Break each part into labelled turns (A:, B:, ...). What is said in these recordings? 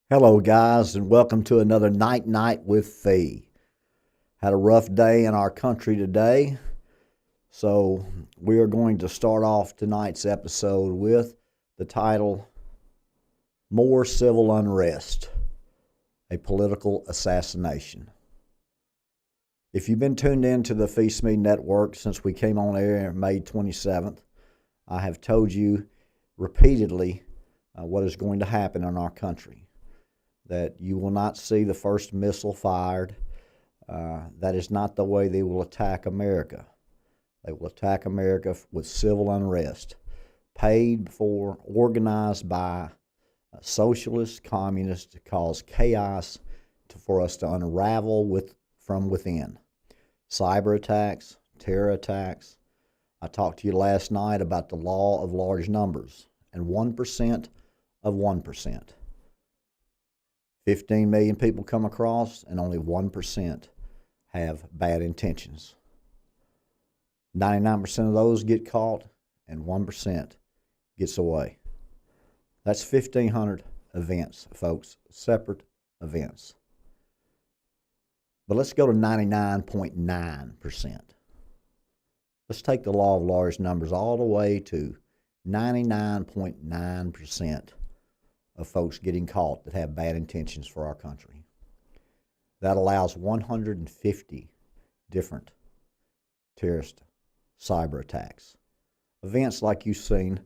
A: Hello, guys, and welcome to another Night with Phee. Had a rough day in our country today, so we are going to start off tonight's episode with the title More Civil Unrest, a Political Assassination. If you've been tuned in to the Phee Smee network since we came on air May 27th, I have told you repeatedly what is going to happen in our country. That you will not see the first missile fired. That is not the way they will attack America. They will attack America with civil unrest, paid for, organized by socialists, communists to cause chaos for us to unravel from within. Cyber attacks, terror attacks. I talked to you last night about the law of large numbers and 1% of 1%. 15 million people come across, and only 1% have bad intentions. 99% of those get caught, and 1% gets away. That's 1,500 events, folks, separate events. But let's go to 99.9%. Let's take the law of large numbers all the way to 99.9% of folks getting caught that have bad intentions for our country. That allows 150 different terrorist cyber attacks. Events like you've seen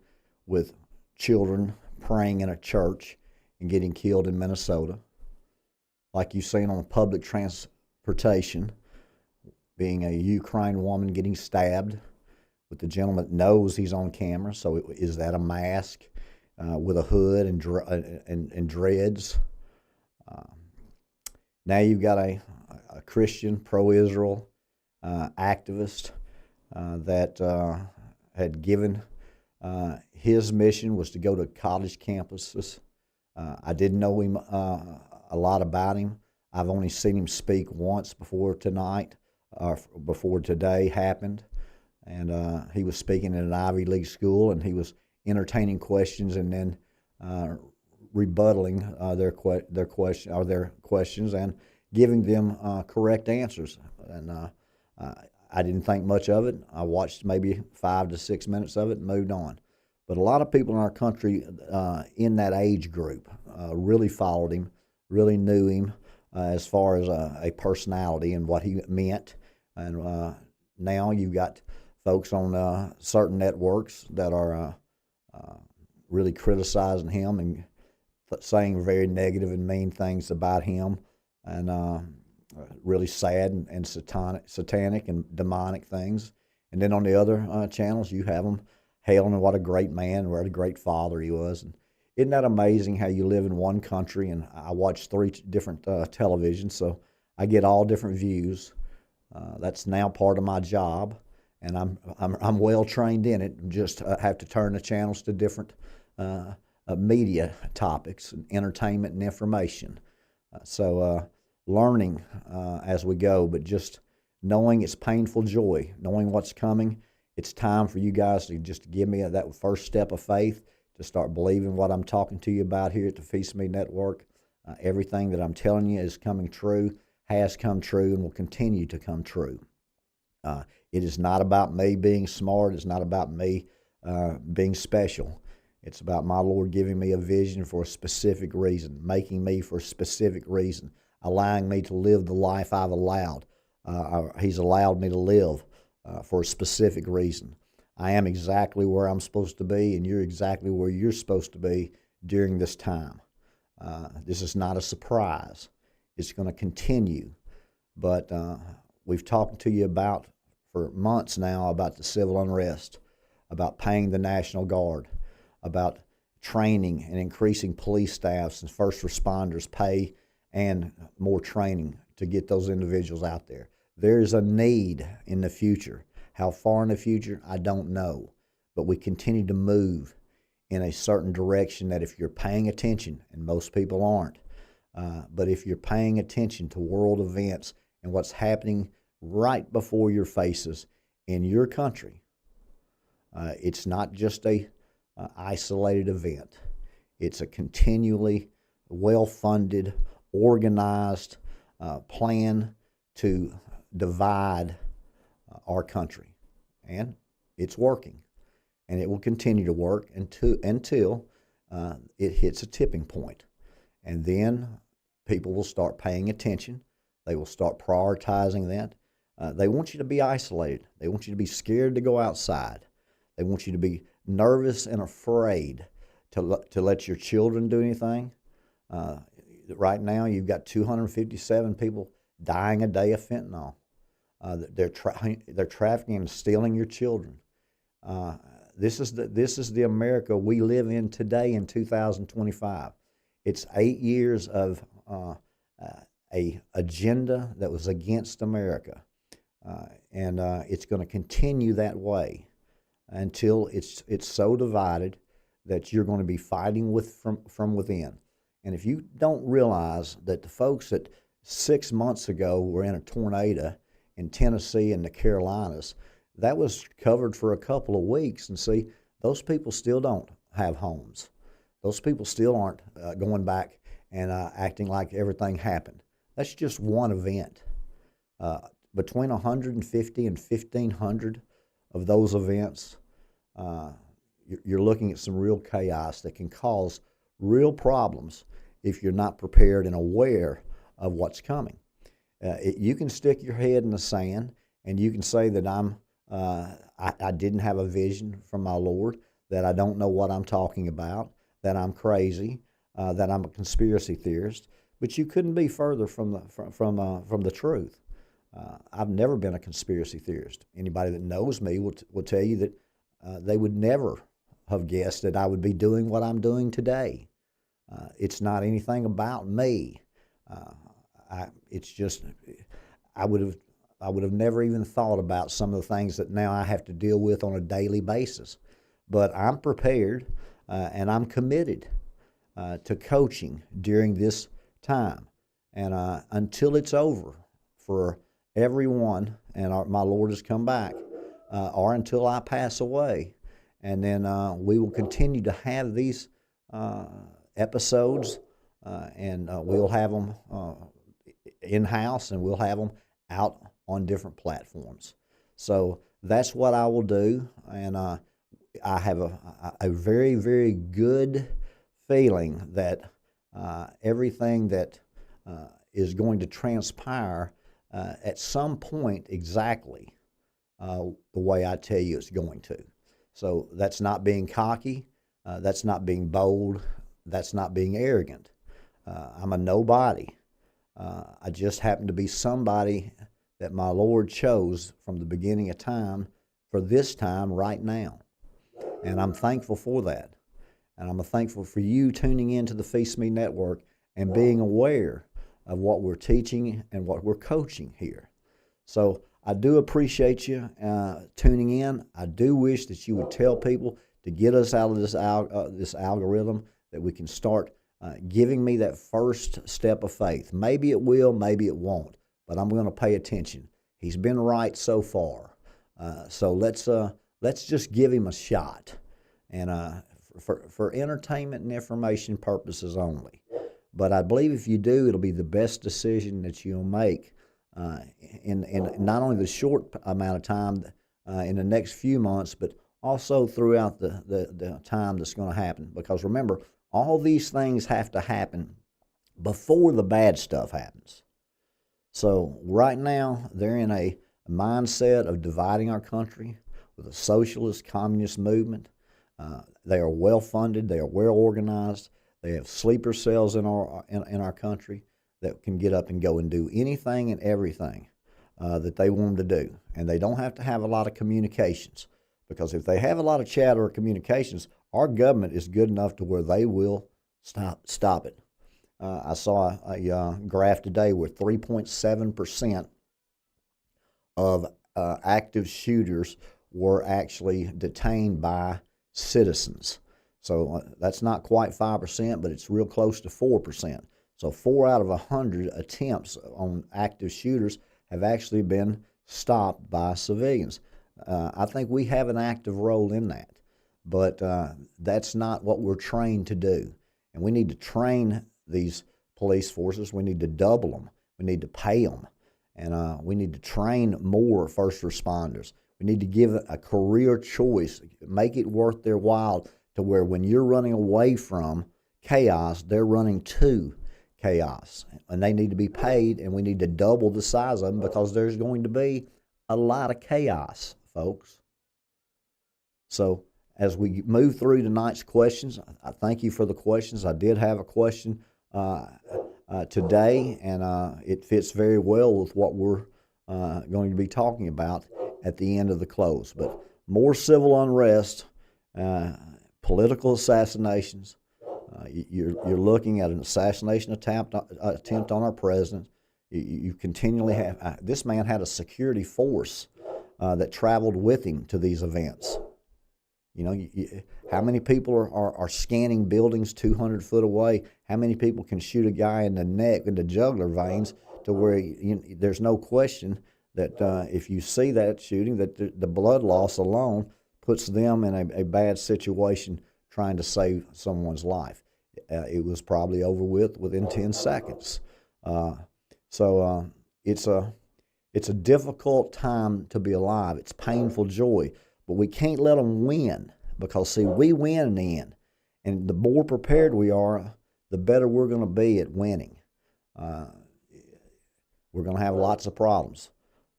A: with children praying in a church and getting killed in Minnesota, like you've seen on public transportation, being a Ukraine woman getting stabbed with the gentleman that knows he's on camera. So is that a mask? With a hood and dreads. Now you've got a Christian pro-Israel activist that had given his mission was to go to college campuses. I didn't know him a lot about him. I've only seen him speak once before tonight, or before today happened, and he was speaking in an Ivy League school, and he was entertaining questions and then rebuttaling their questions and giving them correct answers. And I didn't think much of it. I watched maybe 5 to 6 minutes of it and moved on. But a lot of people in our country in that age group really followed him, really knew him as far as a personality and what he meant. And now you've got folks on certain networks that are really criticizing him and saying very negative and mean things about him, and really sad and satanic and demonic things. And then on the other channels, you have them hailing what a great man, what a great father he was. And isn't that amazing how you live in one country? And I watch 3 different televisions, so I get all different views. That's now part of my job. And I'm well trained in it. Just have to turn the channels to different media topics, and entertainment and information. So learning as we go, but just knowing it's painful joy, knowing what's coming. It's time for you guys to just give me that first step of faith to start believing what I'm talking to you about here at the Phee Smee Network. Everything that I'm telling you is coming true, has come true, and will continue to come true. It is not about me being smart. It's not about me being special. It's about my Lord giving me a vision for a specific reason, making me for a specific reason, allowing me to live the life I've allowed. He's allowed me to live for a specific reason. I am exactly where I'm supposed to be, and you're exactly where you're supposed to be during this time. This is not a surprise. It's going to continue. But we've talked to you about for months now about the civil unrest, about paying the National Guard, about training and increasing police staffs and first responders pay and more training to get those individuals out there. There's a need in the future. How far in the future, I don't know. But we continue to move in a certain direction that if you're paying attention, and most people aren't, but if you're paying attention to world events and what's happening right before your faces in your country, it's not just a isolated event. It's a continually well-funded, organized plan to divide our country. And it's working. And it will continue to work until it hits a tipping point. And then people will start paying attention. They will start prioritizing that. They want you to be isolated. They want you to be scared to go outside. They want you to be nervous and afraid to let your children do anything. Right now, you've got 257 people dying a day of fentanyl. They're trafficking and stealing your children. This is the America we live in today in 2025. It's 8 years of a agenda that was against America, and it's going to continue that way until it's so divided that you're going to be fighting from within. And if you don't realize that the folks that 6 months ago were in a tornado in Tennessee and the Carolinas, that was covered for a couple of weeks, and see, those people still don't have homes. Those people still aren't going back and acting like everything happened. That's just one event. Between 150 and 1,500 of those events, you're looking at some real chaos that can cause real problems if you're not prepared and aware of what's coming. You can stick your head in the sand and you can say that I didn't have a vision from my Lord, that I don't know what I'm talking about, that I'm crazy, that I'm a conspiracy theorist, but you couldn't be further from the truth. I've never been a conspiracy theorist. Anybody that knows me will tell you that they would never have guessed that I would be doing what I'm doing today. It's not anything about me. It's just I would have never even thought about some of the things that now I have to deal with on a daily basis. But I'm prepared and I'm committed to coaching during this time. And until it's over for everyone and my Lord has come back, or until I pass away. And then we will continue to have these episodes, and we'll have them in-house, and we'll have them out on different platforms. So that's what I will do, and I have a very, very good feeling that everything that is going to transpire at some point exactly the way I tell you it's going to. So that's not being cocky, that's not being bold, that's not being arrogant. I'm a nobody. I just happen to be somebody that my Lord chose from the beginning of time for this time right now. And I'm thankful for that. And I'm thankful for you tuning into the Phee Smee Network and being aware of what we're teaching and what we're coaching here. So I do appreciate you tuning in. I do wish that you would tell people to get us out of this algorithm, that we can start giving me that first step of faith. Maybe it will, maybe it won't, but I'm going to pay attention. He's been right so far. So let's just give him a shot, and for entertainment and information purposes only. But I believe if you do, it'll be the best decision that you'll make in not only the short amount of time in the next few months, but also throughout the time that's going to happen. Because remember, all these things have to happen before the bad stuff happens. So right now, they're in a mindset of dividing our country with a socialist, communist movement. They are well-funded. They are well-organized. They have sleeper cells in our country that can get up and go and do anything and everything that they want them to do. And they don't have to have a lot of communications, because if they have a lot of chatter or communications, our government is good enough to where they will stop it. I saw a graph today where 3.7% of active shooters were actually detained by citizens. So that's not quite 5%, but it's real close to 4%. So 4 out of 100 attempts on active shooters have actually been stopped by civilians. I think we have an active role in that, but that's not what we're trained to do. And we need to train these police forces. We need to double them. We need to pay them. And we need to train more first responders. We need to give a career choice, make it worth their while, to where when you're running away from chaos, they're running to chaos. And they need to be paid, and we need to double the size of them, because there's going to be a lot of chaos, folks. So as we move through tonight's questions, I thank you for the questions. I did have a question today, and it fits very well with what we're going to be talking about at the end of the close. But more civil unrest, political assassinations. You're looking at an assassination attempt on our president. You continually have this man had a security force that traveled with him to these events. You know, how many people are scanning buildings 200 foot away? How many people can shoot a guy in the neck, in the jugular veins, to where there's no question that if you see that shooting, that the blood loss alone puts them in a bad situation trying to save someone's life. It was probably over within 10 seconds. So it's a difficult time to be alive. It's painful joy. But we can't let them win, because, see, we win in the end. And the more prepared we are, the better we're going to be at winning. We're going to have lots of problems.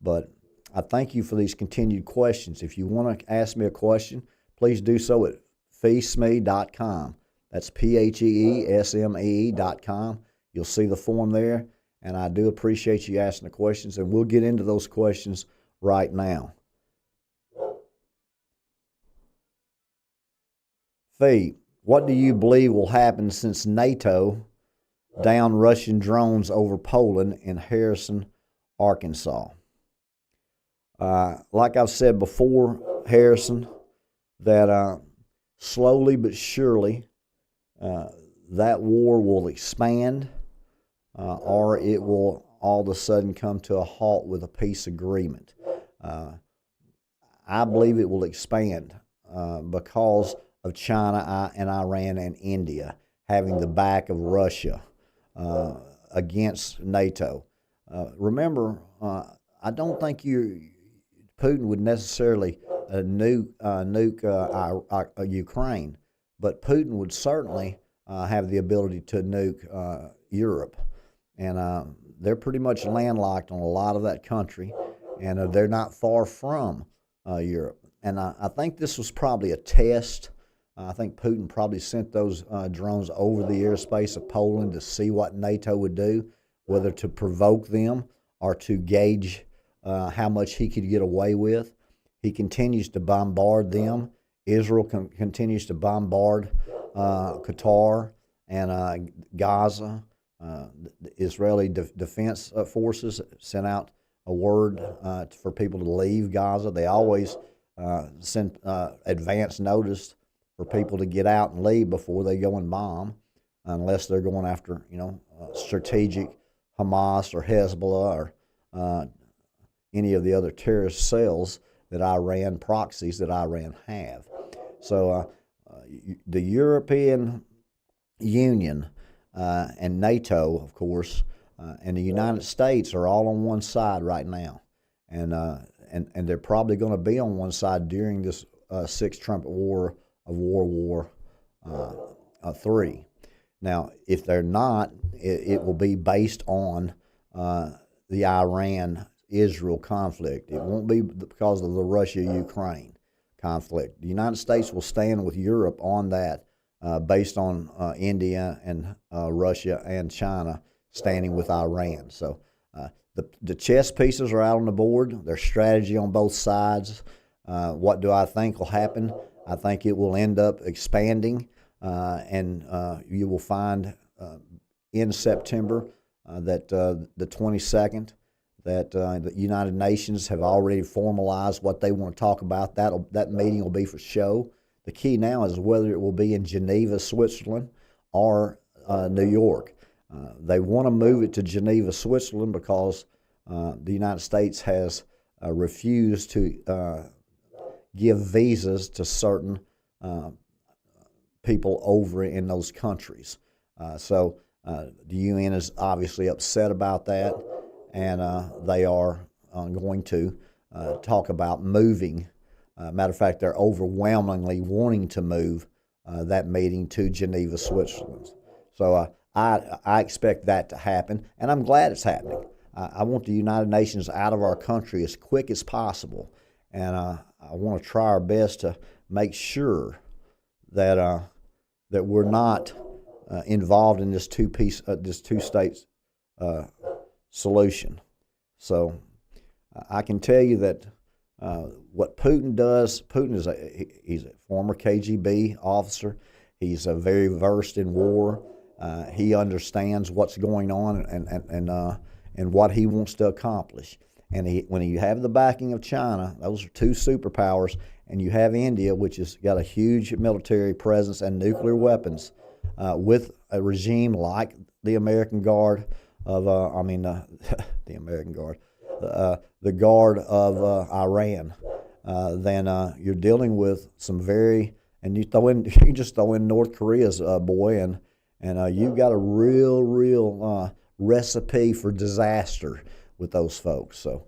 A: But I thank you for these continued questions. If you want to ask me a question, please do so at PheeSmee.com. That's PheeSmee.com. You'll see the form there. And I do appreciate you asking the questions, and we'll get into those questions right now. Phee, what do you believe will happen since NATO downed Russian drones over Poland in Harrison, Arkansas? Like I've said before, Harrison, that slowly but surely that war will expand, or it will all of a sudden come to a halt with a peace agreement. I believe it will expand because of China and Iran and India having the back of Russia against NATO. Remember, I don't think Putin would necessarily nuke Ukraine, but Putin would certainly have the ability to nuke Europe. And they're pretty much landlocked on a lot of that country, and they're not far from Europe. And I think this was probably a test. I think Putin probably sent those drones over the airspace of Poland to see what NATO would do, whether to provoke them or to gauge how much he could get away with. He continues to bombard them. Israel continues to bombard Qatar and Gaza. The Israeli defense forces sent out a word for people to leave Gaza. They always send advance notice for people to get out and leave before they go and bomb, unless they're going after, strategic Hamas or Hezbollah or any of the other terrorist cells that Iran, proxies that Iran have. So the European Union and NATO, of course, and the United States are all on one side right now, and they're probably going to be on one side during this Sixth Trumpet War of World War III. Now, if they're not, it will be based on the Iran-Israel conflict. It won't be because of the Russia-Ukraine conflict. The United States will stand with Europe on that, based on India and Russia and China standing with Iran. So the chess pieces are out on the board. There's strategy on both sides. What do I think will happen? I think it will end up expanding, and you will find in September that the 22nd that the United Nations have already formalized what they want to talk about. That meeting will be for show. The key now is whether it will be in Geneva, Switzerland, or New York. They want to move it to Geneva, Switzerland, because the United States has refused to give visas to certain people over in those countries. So The UN is obviously upset about that, and they are going to talk about moving. Matter of fact, they're overwhelmingly wanting to move that meeting to Geneva, Switzerland. So I expect that to happen, and I'm glad it's happening. I want the United Nations out of our country as quick as possible, and I want to try our best to make sure that that we're not involved in this two-state solution. So I can tell you that what Putin does. Putin is he's a former KGB officer. He's very versed in war. He understands what's going on and what he wants to accomplish. And when you have the backing of China, those are two superpowers, and you have India, which has got a huge military presence and nuclear weapons, with a regime like the American Guard of, the American Guard, the Guard of Iran, then you're dealing with some and you just throw in North Korea's boy, and you've got a real recipe for disaster with those folks. So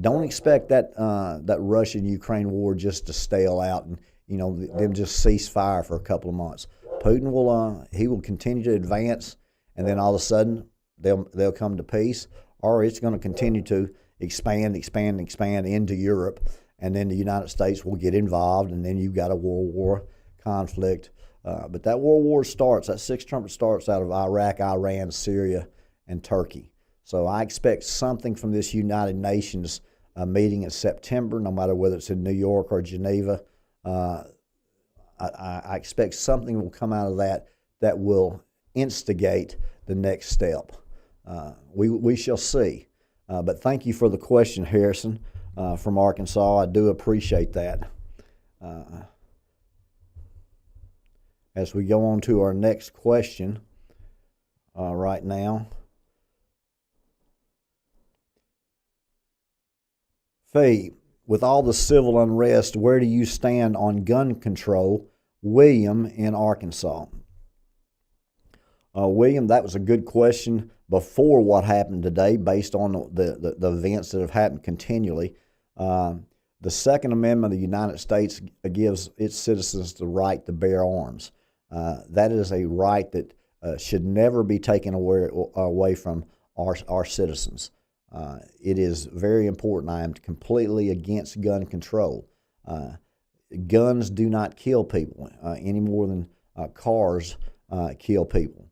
A: don't expect that Russian-Ukraine war just to stale out and them just cease fire for a couple of months. Putin will continue to advance, and then all of a sudden they'll come to peace, or it's going to continue to expand into Europe, and then the United States will get involved, and then you've got a world war conflict. But that world war that sixth trumpet starts out of Iraq, Iran, Syria, and Turkey. So I expect something from this United Nations meeting in September, no matter whether it's in New York or Geneva. I expect something will come out of that will instigate the next step. We shall see. But thank you for the question, Harrison, from Arkansas. I do appreciate that. As we go on to our next question right now. Phee, with all the civil unrest, where do you stand on gun control? William in Arkansas. William, that was a good question before what happened today, based on the events that have happened continually. The Second Amendment of the United States gives its citizens the right to bear arms. That is a right that should never be taken away from our citizens. It is very important. I am completely against gun control. Guns do not kill people any more than cars kill people.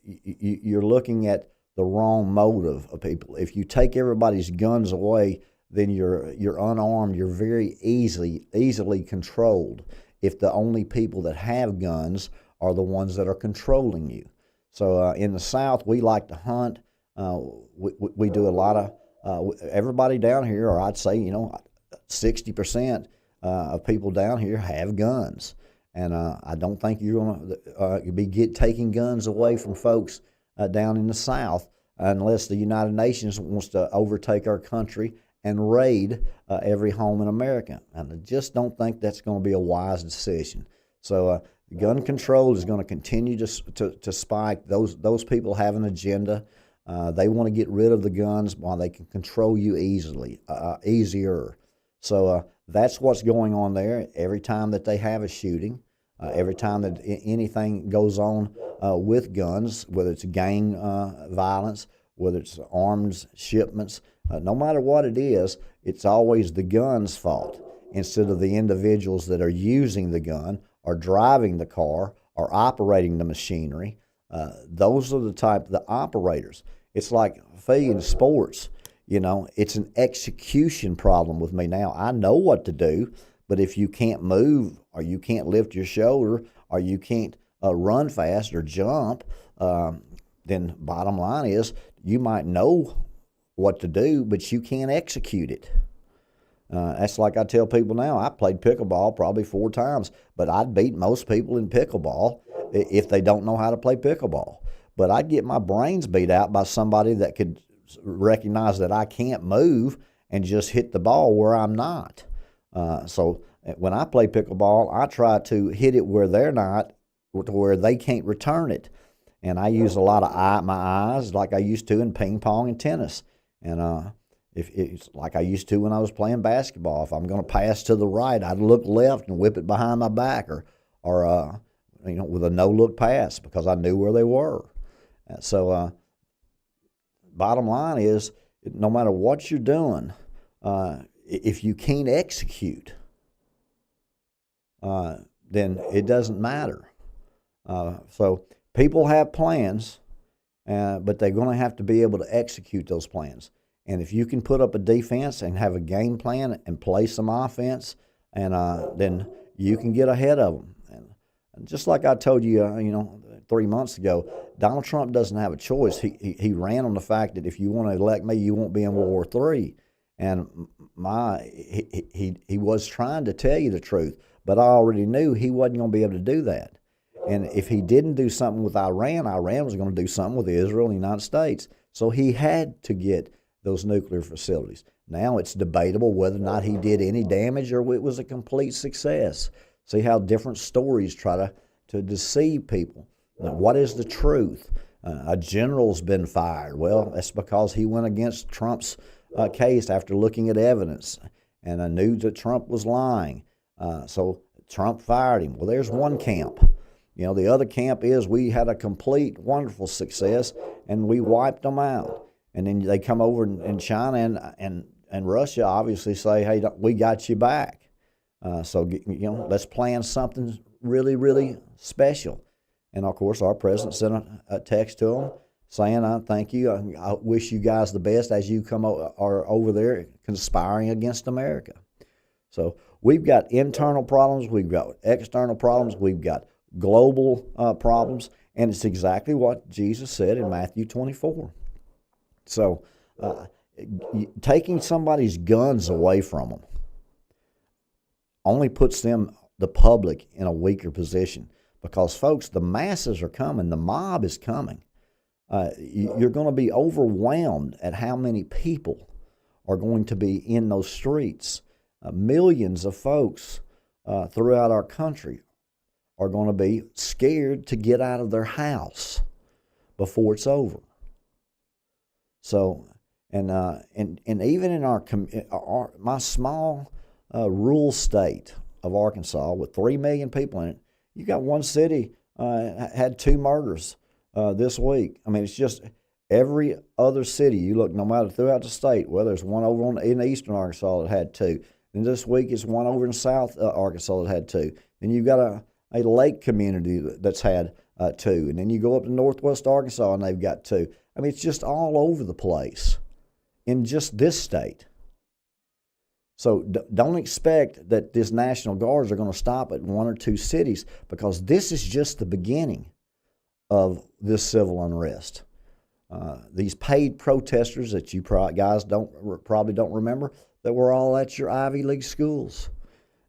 A: You're looking at the wrong motive of people. If you take everybody's guns away, then you're unarmed. You're very easily controlled if the only people that have guns are the ones that are controlling you. So in the South, we like to hunt. We do a lot of, everybody down here, or I'd say, 60% of people down here have guns. And I don't think you're going to be taking guns away from folks down in the South unless the United Nations wants to overtake our country and raid every home in America. And I just don't think that's going to be a wise decision. So gun control is going to continue to spike. Those people have an agenda. They want to get rid of the guns while they can control you easier. So that's what's going on there. Every time that they have a shooting, every time that anything goes on with guns, whether it's gang violence, whether it's arms shipments, no matter what it is, it's always the gun's fault instead of the individuals that are using the gun or driving the car or operating the machinery. Those are the operators. It's like Phee in sports. It's an execution problem with me now. I know what to do, but if you can't move or you can't lift your shoulder or you can't run fast or jump, then bottom line is you might know what to do, but you can't execute it. That's like I tell people now, I played pickleball probably 4 times, but I'd beat most people in pickleball if they don't know how to play pickleball. But I'd get my brains beat out by somebody that could recognize that I can't move and just hit the ball where I'm not. So when I play pickleball, I try to hit it where they're not, to where they can't return it. and I use a lot of my eyes like I used to in ping pong and tennis, and if it's like I used to when I was playing basketball. If I'm going to pass to the right, I'd look left and whip it behind my back, or with a no look pass because I knew where they were. So bottom line is, no matter what you're doing, if you can't execute, then it doesn't matter. So people have plans, but they're going to have to be able to execute those plans. And if you can put up a defense and have a game plan and play some offense, and then you can get ahead of them. And just like I told you, 3 months ago, Donald Trump doesn't have a choice. He ran on the fact that if you want to elect me, you won't be in World War III. And he was trying to tell you the truth, but I already knew he wasn't going to be able to do that. And if he didn't do something with Iran, Iran was going to do something with Israel and the United States. So he had to get those nuclear facilities. Now it's debatable whether or not he did any damage or it was a complete success. See how different stories try to deceive people. Now, what is the truth? A general's been fired. Well, that's because he went against Trump's case after looking at evidence, and I knew that Trump was lying. So Trump fired him. Well, there's one camp. The other camp is we had a complete, wonderful success, and we wiped them out. And then they come over in China and Russia obviously say, hey, we got you back. So let's plan something really, really special. And, of course, our president sent a text to them saying, I thank you. I wish you guys the best as you are over there conspiring against America. So we've got internal problems. We've got external problems. We've got global problems. And it's exactly what Jesus said in Matthew 24. So taking somebody's guns away from them only puts the public, in a weaker position. Because, folks, the masses are coming. The mob is coming. You're going to be overwhelmed at how many people are going to be in those streets. Millions of folks throughout our country are going to be scared to get out of their house before it's over. So, and even in my small rural state of Arkansas with 3 million people in it, you got one city had 2 murders this week. I mean, it's just every other city you look, no matter throughout the state. Well, there's one over in eastern Arkansas that had 2. And this week it's one over in south Arkansas that had 2. Then you've got a lake community that's had 2. And then you go up to northwest Arkansas and they've got 2. I mean, it's just all over the place in just this state. So don't expect that these National Guards are going to stop at 1 or 2 cities, because this is just the beginning of this civil unrest. These paid protesters that you guys probably don't remember, that were all at your Ivy League schools.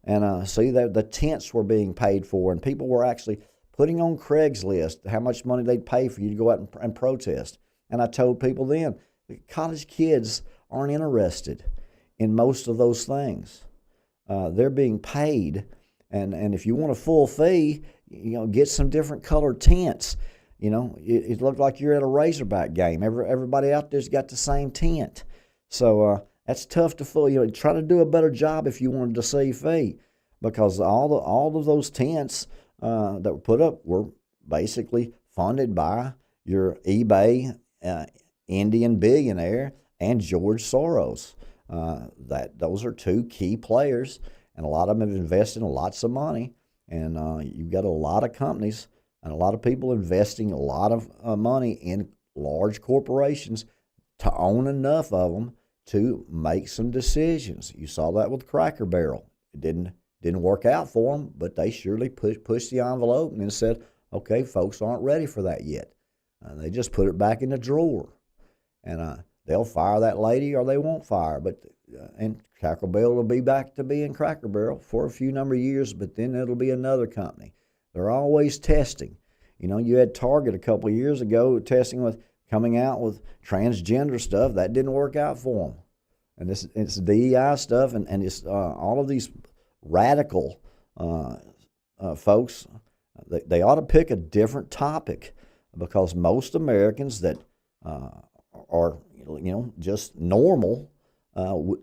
A: And see, the tents were being paid for, and people were actually putting on Craigslist how much money they'd pay for you to go out and protest. And I told people then, college kids aren't interested in most of those things. They're being paid, and if you want a full fee, get some different colored tents. It looked like you're at a Razorback game. Everybody out there's got the same tent. So that's tough to fill. Try to do a better job if you wanted to see fee, because all of those tents that were put up were basically funded by your eBay Indian billionaire and George Soros. Those are 2 key players, and a lot of them have invested lots of money. And you've got a lot of companies and a lot of people investing a lot of money in large corporations to own enough of them to make some decisions. You saw that with Cracker Barrel. It didn't work out for them, but they surely pushed the envelope and then said, okay, folks aren't ready for that yet. They just put it back in the drawer. And they'll fire that lady or they won't fire. And Cracker Barrel will be back to being Cracker Barrel for a few number of years, but then it'll be another company. They're always testing. You had Target a couple of years ago coming out with transgender stuff. That didn't work out for them. And it's DEI stuff, and it's all of these radical folks. They ought to pick a different topic because most Americans that are just normal,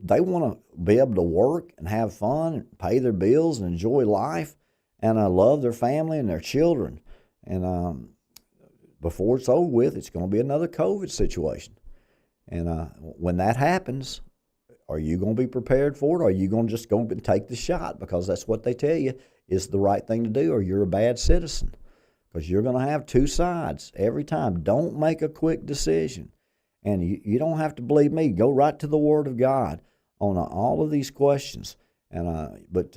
A: they want to be able to work and have fun and pay their bills and enjoy life and love their family and their children. And before it's over with, it's going to be another COVID situation. And when that happens, are you going to be prepared for it, or are you going to just go and take the shot because that's what they tell you is the right thing to do, or you're a bad citizen? Because you're going to have two sides every time. Don't make a quick decision. And you don't have to believe me. Go right to the Word of God on all of these questions. But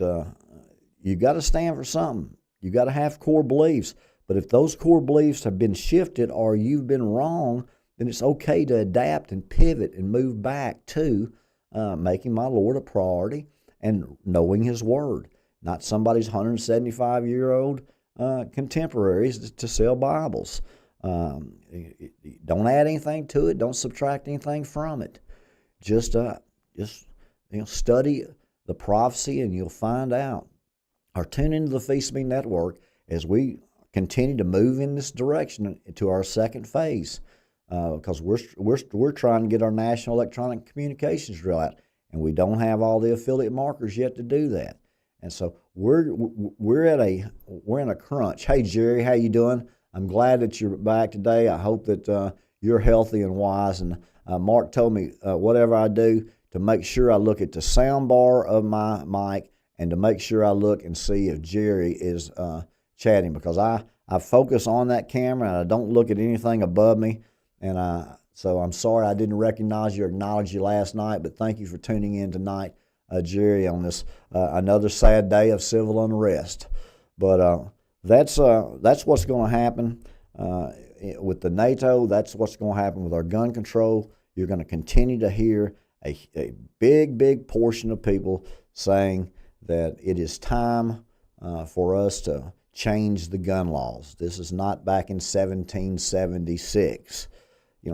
A: you got to stand for something. You got to have core beliefs. But if those core beliefs have been shifted or you've been wrong, then it's okay to adapt and pivot and move back to making my Lord a priority and knowing His Word, not somebody's 175-year-old contemporaries to sell Bibles. Don't add anything to it. Don't subtract anything from it. Just study the prophecy and you'll find out. Or tune into the Phee Smee Network as we continue to move in this direction to our second phase. Because we're trying to get our national electronic communications drill out, and we don't have all the affiliate markers yet to do that. And so we're in a crunch. Hey Jerry, how you doing? I'm glad that you're back today. I hope that you're healthy and wise. And Mark told me whatever I do to make sure I look at the sound bar of my mic and to make sure I look and see if Jerry is chatting, because I focus on that camera and I don't look at anything above me. And so I'm sorry I didn't recognize you or acknowledge you last night, but thank you for tuning in tonight, Jerry, on this another sad day of civil unrest. But that's what's going to happen with the NATO. That's what's going to happen with our gun control. You're going to continue to hear a big portion of people saying that it is time for us to change the gun laws. This is not back in 1776.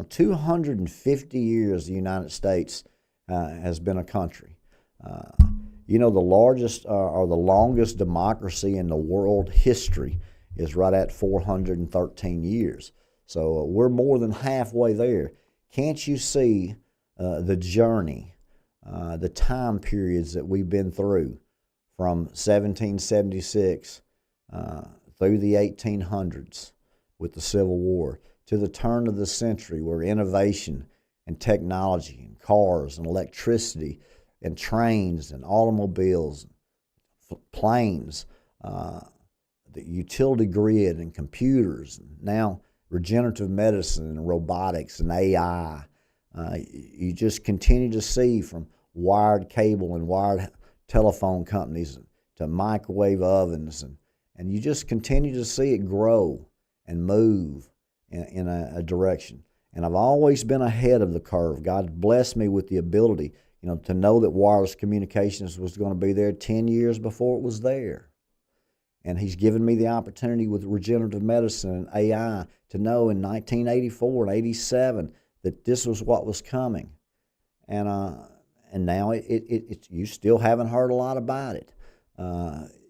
A: 250 years the United States has been a country. The largest or the longest democracy in the world history is right at 413 years. So we're more than halfway there. Can't you see the journey, the time periods that we've been through from 1776 through the 1800s with the Civil War to the turn of the century, where innovation and technology and cars and electricity and trains and automobiles, planes, the utility grid and computers, and now regenerative medicine and robotics and AI. You just continue to see from wired cable and wired telephone companies to microwave ovens, and you just continue to see it grow and move in a direction. And I've always been ahead of the curve. God blessed me with the ability, to know that wireless communications was going to be there 10 years before it was there. And He's given me the opportunity with regenerative medicine and AI to know in 1984 and 87 that this was what was coming. And now you still haven't heard a lot about it.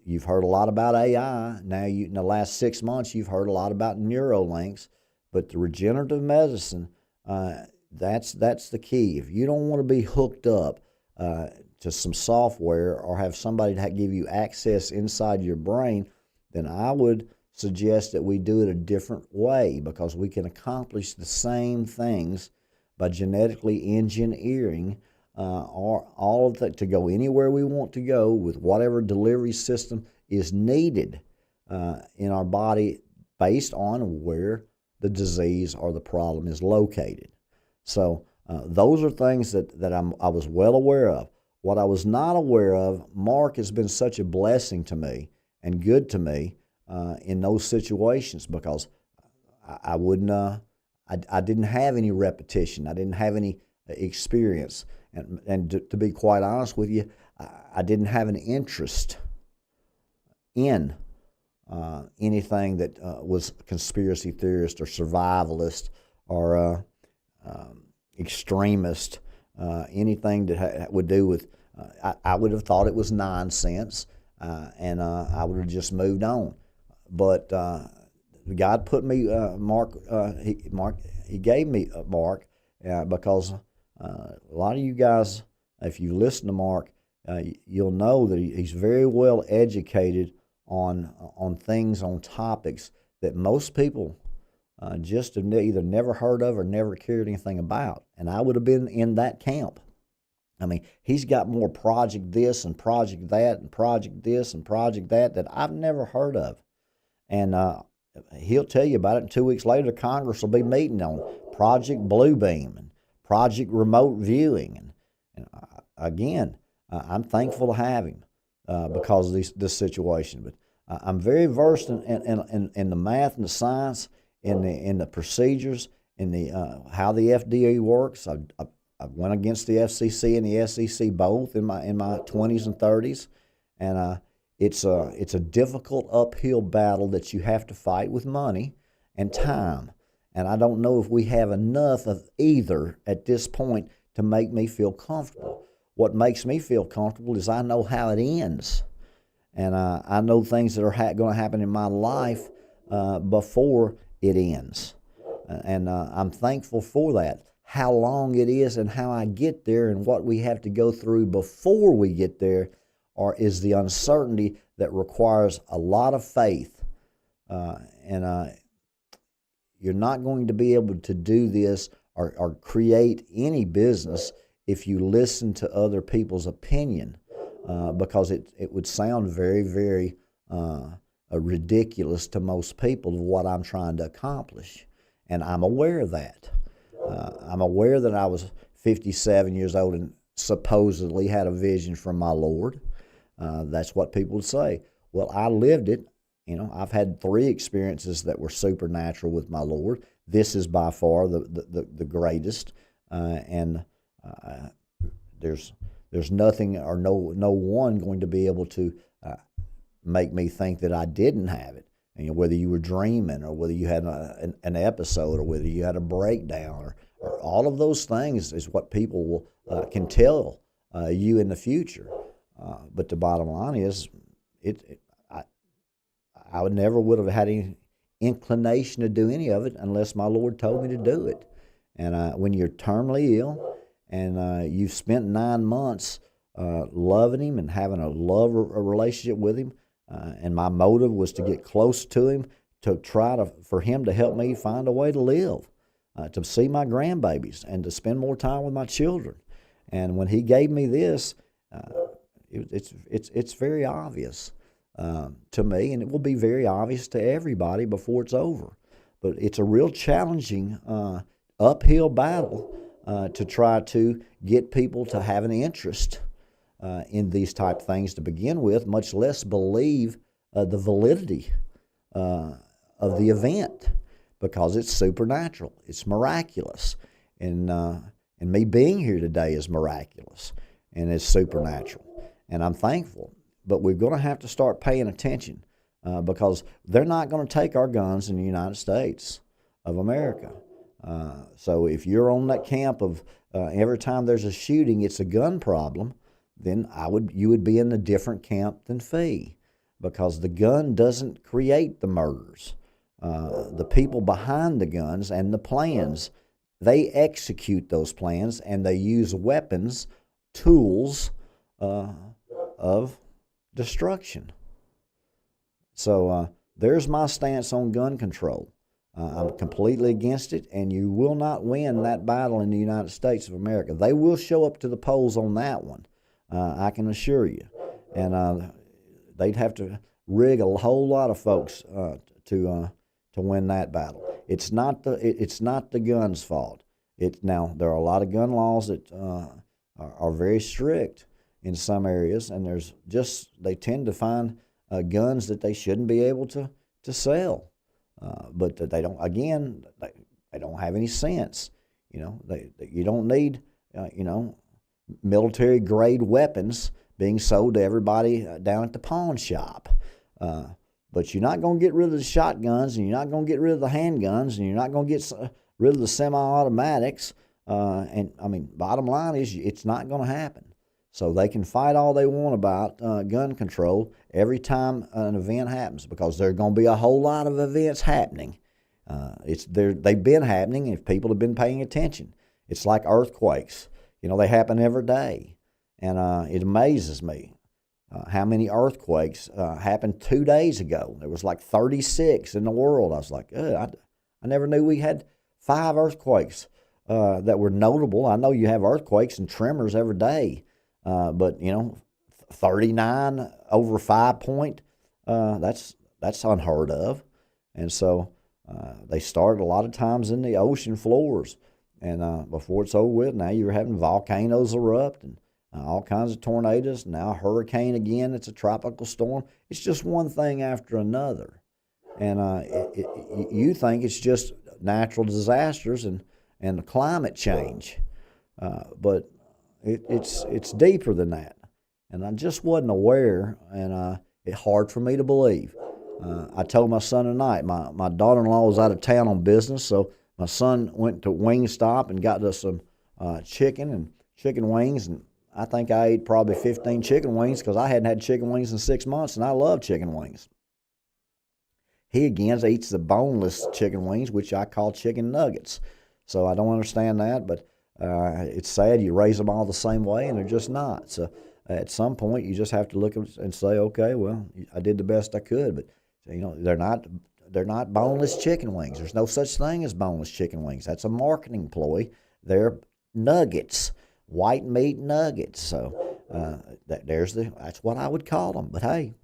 A: You've heard a lot about AI. Now in the last 6 months, you've heard a lot about Neuralinks. But the regenerative medicine, that's the key. If you don't want to be hooked up to some software or have somebody to give you access inside your brain, then I would suggest that we do it a different way, because we can accomplish the same things by genetically engineering all of that to go anywhere we want to go with whatever delivery system is needed in our body based on where the disease or the problem is located. So those are things that I was well aware of. What I was not aware of, Mark has been such a blessing to me and good to me in those situations, because I didn't have any repetition. I didn't have any experience. And to be quite honest with you, I didn't have an interest in anything that was conspiracy theorist or survivalist or extremist, anything that would do with, I would have thought it was nonsense, and I would have just moved on. But God put me, Mark. He gave me Mark because a lot of you guys, if you listen to Mark, you'll know that he's very well educated on things, on topics that most people just have either never heard of or never cared anything about. And I would have been in that camp. I mean, he's got more project this and project that and project this and project that I've never heard of. And he'll tell you about it, and 2 weeks later, Congress will be meeting on Project Bluebeam and Project Remote Viewing. And again, I'm thankful to have him because of this situation. But I'm very versed in the math and the science, in the procedures, in the how the FDA works. I went against the FCC and the SEC both in my 20s and 30s, and it's a difficult uphill battle that you have to fight with money and time. And I don't know if we have enough of either at this point to make me feel comfortable. What makes me feel comfortable is I know how it ends, and I know things that are going to happen in my life before it ends, and I'm thankful for that. How long it is and how I get there and what we have to go through before we get there is the uncertainty that requires a lot of faith. And you're not going to be able to do this or create any business if you listen to other people's opinion, because it would sound very, very ridiculous to most people of what I'm trying to accomplish. And I'm aware of that. I'm aware that I was 57 years old and supposedly had a vision from my Lord. That's what people would say. Well, I lived it. I've had 3 experiences that were supernatural with my Lord. This is by far the greatest, and there's nothing or no one going to be able to make me think that I didn't have it. Whether you were dreaming or whether you had an episode or whether you had a breakdown or all of those things is what people can tell you in the future. But the bottom line is, I would have had any inclination to do any of it unless my Lord told me to do it. And when you're terminally ill and you've spent 9 months loving Him and having a relationship with Him, and my motive was to get close to Him, to try for Him to help me find a way to live, to see my grandbabies, and to spend more time with my children. And when He gave me this, it's very obvious to me, and it will be very obvious to everybody before it's over. But it's a real challenging uphill battle to try to get people to have an interest in these type things to begin with, much less believe the validity of the event, because it's supernatural, it's miraculous, and me being here today is miraculous, and it's supernatural, and I'm thankful. But we're going to have to start paying attention because they're not going to take our guns in the United States of America. So if you're on that camp of every time there's a shooting, it's a gun problem, then you would be in a different camp than Phee, because the gun doesn't create the murders. The people behind the guns and the plans, they execute those plans, and they use weapons, tools of destruction. So there's my stance on gun control. I'm completely against it, and you will not win that battle in the United States of America. They will show up to the polls on that one, I can assure you. And they'd have to rig a whole lot of folks to win that battle. It's not the gun's fault. Now there are a lot of gun laws that are very strict in some areas, and they tend to find guns that they shouldn't be able to sell, but they don't. Again, they don't have any sense. You don't need military grade weapons being sold to everybody down at the pawn shop. But you're not going to get rid of the shotguns, and you're not going to get rid of the handguns, and you're not going to get rid of the semi-automatics. And I mean, bottom line is, it's not going to happen. So they can fight all they want about gun control every time an event happens, because there's going to be a whole lot of events happening. They've been happening if people have been paying attention. It's like earthquakes. They happen every day. And it amazes me how many earthquakes happened 2 days ago. There was like 36 in the world. I was like, I never knew we had 5 earthquakes that were notable. I know you have earthquakes and tremors every day, but 39 over 5 point, that's unheard of. And so they start a lot of times in the ocean floors, and before it's over with, now you're having volcanoes erupt and all kinds of tornadoes. Now a hurricane again. It's a tropical storm. It's just one thing after another, and you think it's just natural disasters and climate change, but it's deeper than that. And I just wasn't aware, and it's hard for me to believe. I told my son tonight, my daughter-in-law was out of town on business, so my son went to Wingstop and got us some chicken wings, and I think I ate probably 15 chicken wings because I hadn't had chicken wings in 6 months, and I love chicken wings. He again eats the boneless chicken wings, which I call chicken nuggets. So I don't understand that, but it's sad you raise them all the same way, and they're just not. So at some point, you just have to look and say, okay, well, I did the best I could, but they're not boneless chicken wings. There's no such thing as boneless chicken wings. That's a marketing ploy. They're nuggets, white meat nuggets. So that's what I would call them. But hey,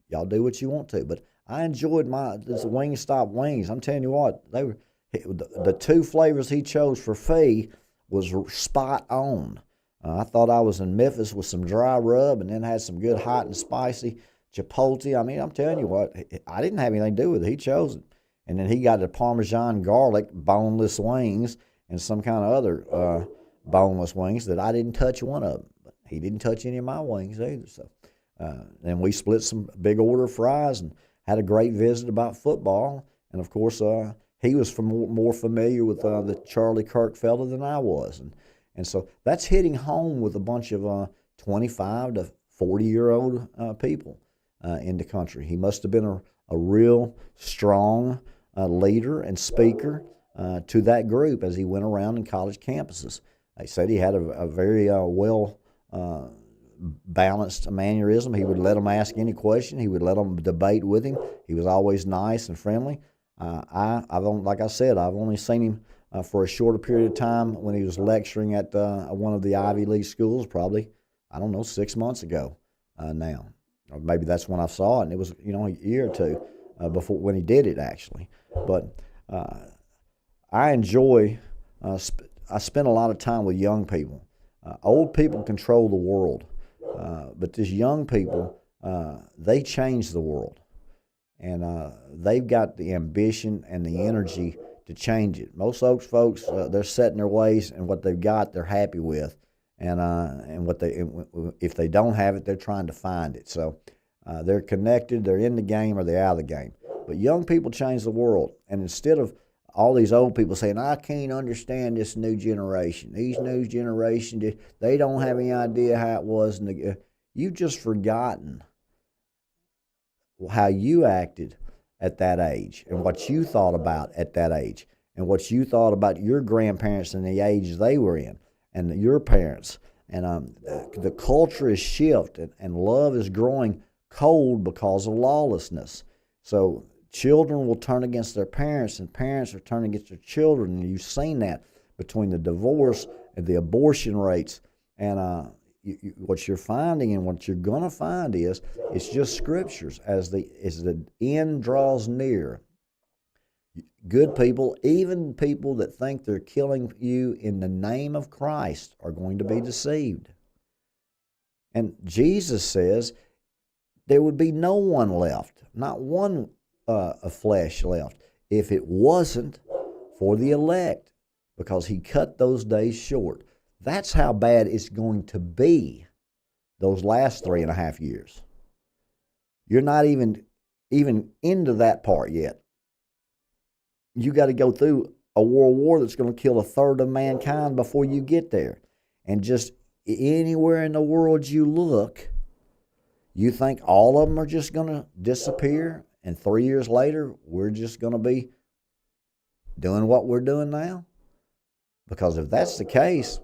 A: y'all do what you want to. But I enjoyed this Wingstop wings. I'm telling you what, they were the 2 flavors he chose for Phee was spot on. I thought I was in Memphis with some dry rub, and then had some good hot and spicy chipotle. I mean, I'm telling you what, I didn't have anything to do with it. He chose it. And then he got the Parmesan garlic boneless wings and some kind of other boneless wings that I didn't touch one of them. But he didn't touch any of my wings either. So then we split some big order of fries and had a great visit about football. And, of course, he was more familiar with the Charlie Kirk fella than I was. And so that's hitting home with a bunch of 25 to 40-year-old people in the country. He must have been a real strong leader and speaker to that group as he went around in college campuses. They said he had a very well balanced mannerism. He would let them ask any question. He would let them debate with him. He was always nice and friendly. Like I said, I've only seen him for a shorter period of time when he was lecturing at one of the Ivy League schools, probably, 6 months ago now. Or maybe that's when I saw it, and it was, a year or two before when he did it, actually. But I enjoy, I spend a lot of time with young people. Old people control the world, but these young people, they change the world. And they've got the ambition and the energy to change it. Most of those folks, they're set in their ways, and what they've got, they're happy with. And if they don't have it, they're trying to find it. So they're connected, they're in the game, or they're out of the game. But young people change the world. And instead of all these old people saying, I can't understand this new generation. These new generation, they don't have any idea how it was. You've just forgotten how you acted at that age, and what you thought about at that age, and what you thought about your grandparents and the age they were in, and your parents. And the culture is shifted, and love is growing cold because of lawlessness. So children will turn against their parents, and parents are turning against their children. And you've seen that between the divorce and the abortion rates. And what you're finding, and what you're going to find, is it's just scriptures. As the end draws near, good people, even people that think they're killing you in the name of Christ, are going to be deceived. And Jesus says there would be no one left, not one of flesh left, if it wasn't for the elect, because he cut those days short. That's how bad it's going to be those last 3.5 years. You're not even into that part yet. You got to go through a world war that's going to kill a third of mankind before you get there. And just anywhere in the world you look, you think all of them are just going to disappear, and 3 years later, we're just going to be doing what we're doing now? Because if that's the case,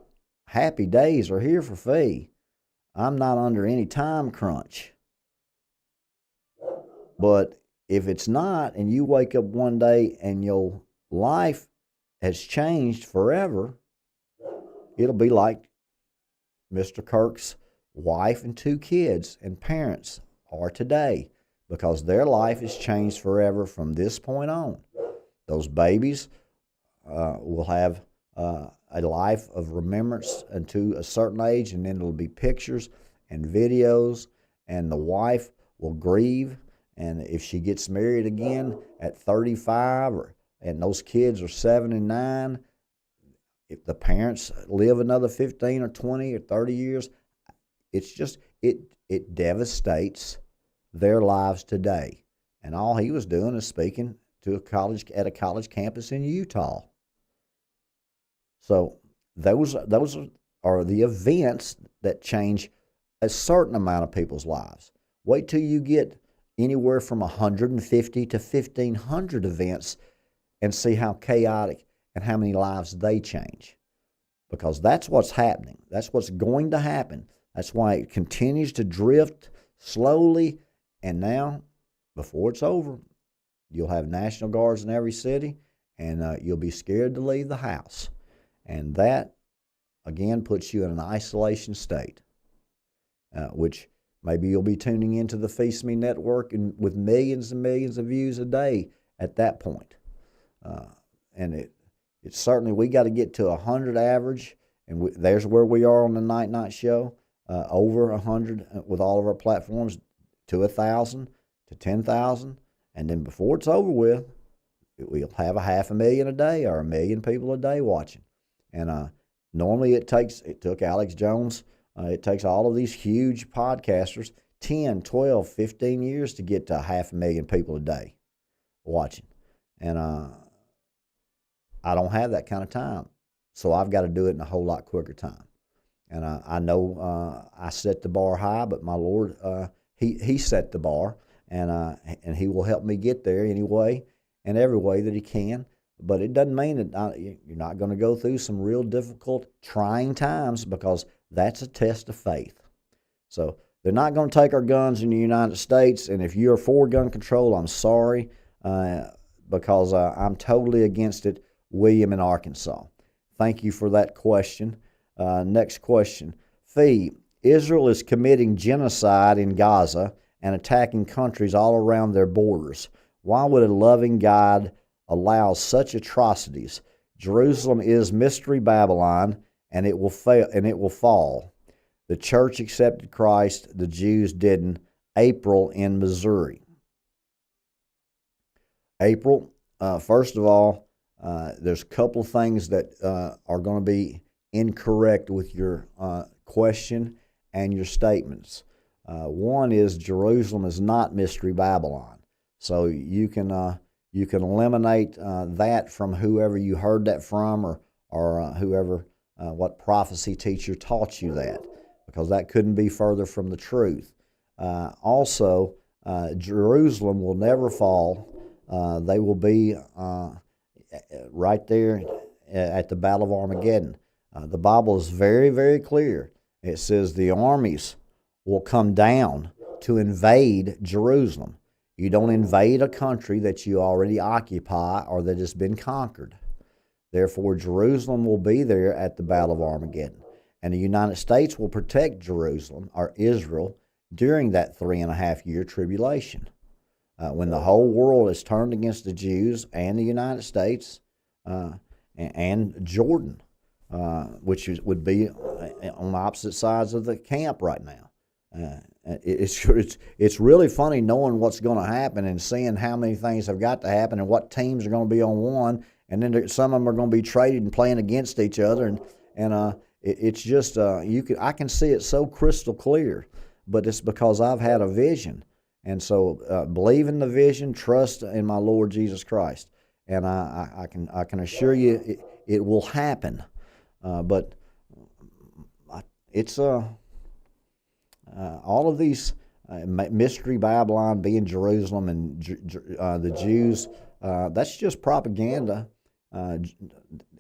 A: happy days are here for Phee. I'm not under any time crunch. But if it's not, and you wake up one day and your life has changed forever, it'll be like Mr. Kirk's wife and 2 kids and parents are today, because their life has changed forever from this point on. Those babies will have a life of remembrance unto a certain age, and then it'll be pictures and videos, and the wife will grieve. And if she gets married again at 35, and those kids are 7 and 9, if the parents live another 15 or 20 or 30 years, it's just, it devastates their lives today. And all he was doing is speaking to at a college campus in Utah. So those are the events that change a certain amount of people's lives. Wait till you get anywhere from 150 to 1,500 events and see how chaotic and how many lives they change. Because that's what's happening. That's what's going to happen. That's why it continues to drift slowly. And now, before it's over, you'll have National Guards in every city, and you'll be scared to leave the house. And that, again, puts you in an isolation state, which maybe you'll be tuning into the Phee Smee network and with millions and millions of views a day at that point. And it's certainly, we got to get to 100 average, and there's where we are on the Night show, over 100 with all of our platforms, to 1,000, to 10,000, and then before it's over with, we'll have 500,000 a day or 1 million people a day watching. And normally it took Alex Jones, it takes all of these huge podcasters 10, 12, 15 years to get to 500,000 people a day watching. And I don't have that kind of time, so I've got to do it in a whole lot quicker time. And I know I set the bar high, but my Lord, he set the bar, and he will help me get there anyway, in every way that he can. But it doesn't mean that you're not going to go through some real difficult, trying times, because that's a test of faith. So they're not going to take our guns in the United States, and if you're for gun control, I'm sorry, because I'm totally against it. William in Arkansas. Thank you for that question. Next question. Phee, Israel is committing genocide in Gaza and attacking countries all around their borders. Why would a loving God allow such atrocities? Jerusalem is Mystery Babylon, and it will fail, and it will fall. The church accepted Christ, the Jews didn't. April in Missouri. April, first of all, there's a couple things that are going to be incorrect with your question and your statements. One is Jerusalem is not Mystery Babylon, so you can eliminate that from whoever you heard that from, or whoever, what prophecy teacher taught you that, because that couldn't be further from the truth. Also, Jerusalem will never fall. They will be right there at the Battle of Armageddon. The Bible is very, very clear. It says the armies will come down to invade Jerusalem. You don't invade a country that you already occupy or that has been conquered. Therefore, Jerusalem will be there at the Battle of Armageddon. And the United States will protect Jerusalem, or Israel, during that 3.5-year tribulation. When the whole world is turned against the Jews and the United States and Jordan, which would be on opposite sides of the camp right now. It's really funny knowing what's going to happen and seeing how many things have got to happen and what teams are going to be on one, and then some of them are going to be traded and playing against each other, and it's just I can see it so crystal clear, but it's because I've had a vision. And so believe in the vision, trust in my Lord Jesus Christ. And I can assure you it will happen. But it's all of these mystery Babylon being Jerusalem and the Jews. That's just propaganda.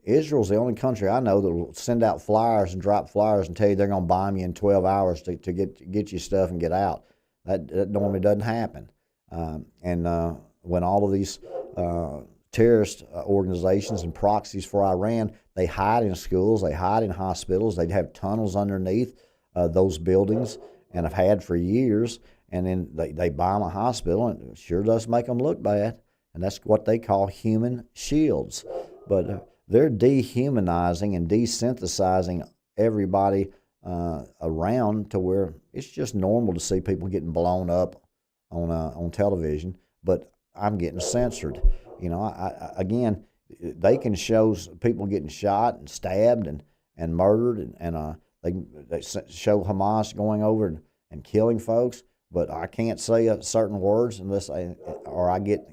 A: Israel's the only country I know that will send out flyers and drop flyers and tell you they're going to bomb you in 12 hours to get you stuff and get out. That normally doesn't happen. And when all of these terrorist organizations and proxies for Iran, they hide in schools, they hide in hospitals, they have tunnels underneath those buildings and have had for years, and then they bomb a hospital, and it sure does make them look bad. And that's what they call human shields. But they're dehumanizing and desynthesizing everybody around to where it's just normal to see people getting blown up on television, but I'm getting censored. You know, again, they can show people getting shot and stabbed and murdered, and they show Hamas going over and killing folks, but I can't say certain words unless I get,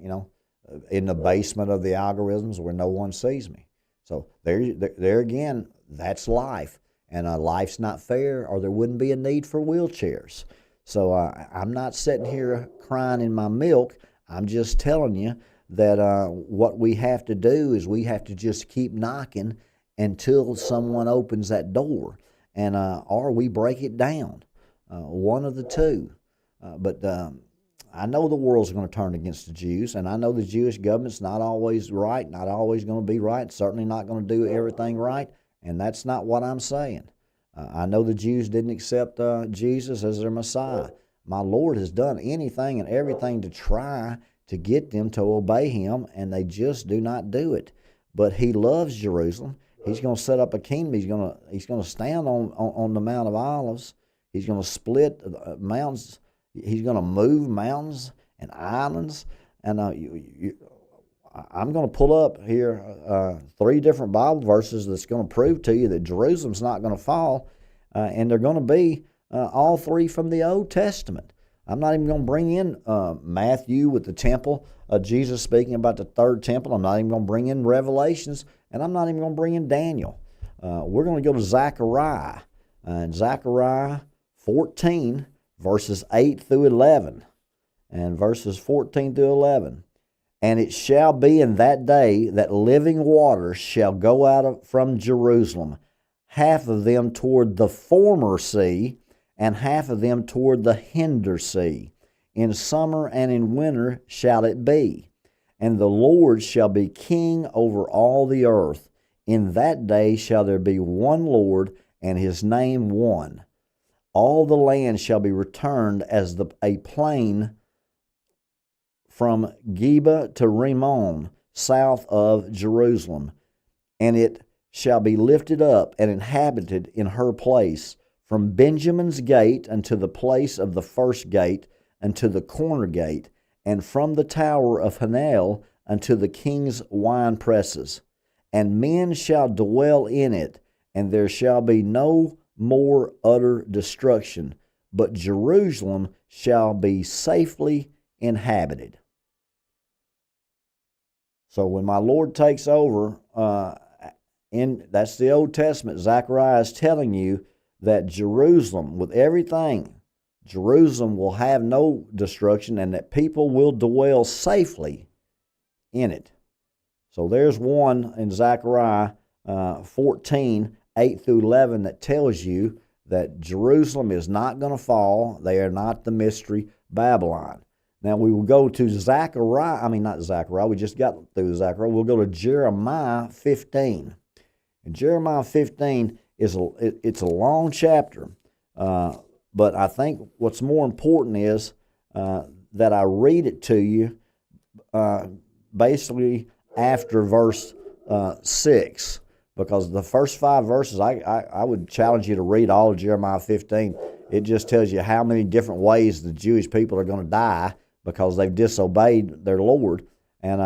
A: in the basement of the algorithms where no one sees me. So there again, that's life. And life's not fair, or there wouldn't be a need for wheelchairs. So I'm not sitting here crying in my milk. I'm just telling you that what we have to do is we have to just keep knocking until someone opens that door, and or we break it down. One of the two. But I know the world's going to turn against the Jews, and I know the Jewish government's not always right, not always going to be right, certainly not going to do everything right, and that's not what I'm saying. I know the Jews didn't accept Jesus as their Messiah. My Lord has done anything and everything to try to get them to obey him, and they just do not do it. But he loves Jerusalem. He's going to set up a kingdom. He's going to stand on the Mount of Olives. He's going to split mountains. He's going to move mountains and islands. And I'm going to pull up here 3 different Bible verses that's going to prove to you that Jerusalem's not going to fall, and they're going to be all 3 from the Old Testament. I'm not even going to bring in Matthew with the temple, Jesus speaking about the 3rd temple. I'm not even going to bring in Revelations, and I'm not even going to bring in Daniel. We're going to go to Zechariah, and Zechariah 14, verses 8 through 11, and verses 14 through 11. And it shall be in that day that living waters shall go out from Jerusalem, half of them toward the former sea, and half of them toward the hinder sea. In summer and in winter shall it be. And the Lord shall be king over all the earth. In that day shall there be one Lord, and his name one. All the land shall be returned as a plain from Geba to Rimmon, south of Jerusalem. And it shall be lifted up and inhabited in her place, from Benjamin's gate unto the place of the first gate, unto the corner gate, and from the tower of Hanel unto the king's wine presses. And men shall dwell in it, and there shall be no more utter destruction, but Jerusalem shall be safely inhabited. So when my Lord takes over, that's the Old Testament, Zechariah is telling you that Jerusalem, with everything, Jerusalem will have no destruction, and that people will dwell safely in it. So there's one in Zechariah 14, 8 through 11, that tells you that Jerusalem is not going to fall. They are not the mystery Babylon. Now we will go to not Zechariah, we just got through Zechariah. We'll go to Jeremiah 15. And Jeremiah 15 it's a long chapter, but I think what's more important is that I read it to you basically after verse 6, because the first 5 verses, I would challenge you to read all of Jeremiah 15. It just tells you how many different ways the Jewish people are going to die because they've disobeyed their Lord, and